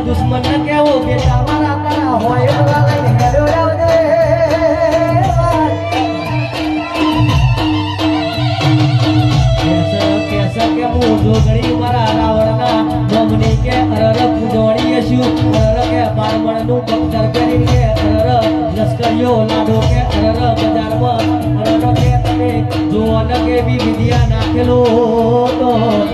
દુશ્મન ને કેવો બેટા મારા તારા હોય એવા લઈને હેડો આવજે કેસ કે હું જોગણી મારા રાવણના મમની કે અરર પૂજોણી છું અરર કે બારમણ નું પક્તર કરી કે અરર લશ્કરીઓ લાડો કે અરર બજારમાં અરર કે તમે જોવાના કે બી વિદ્યા નાખેલો તો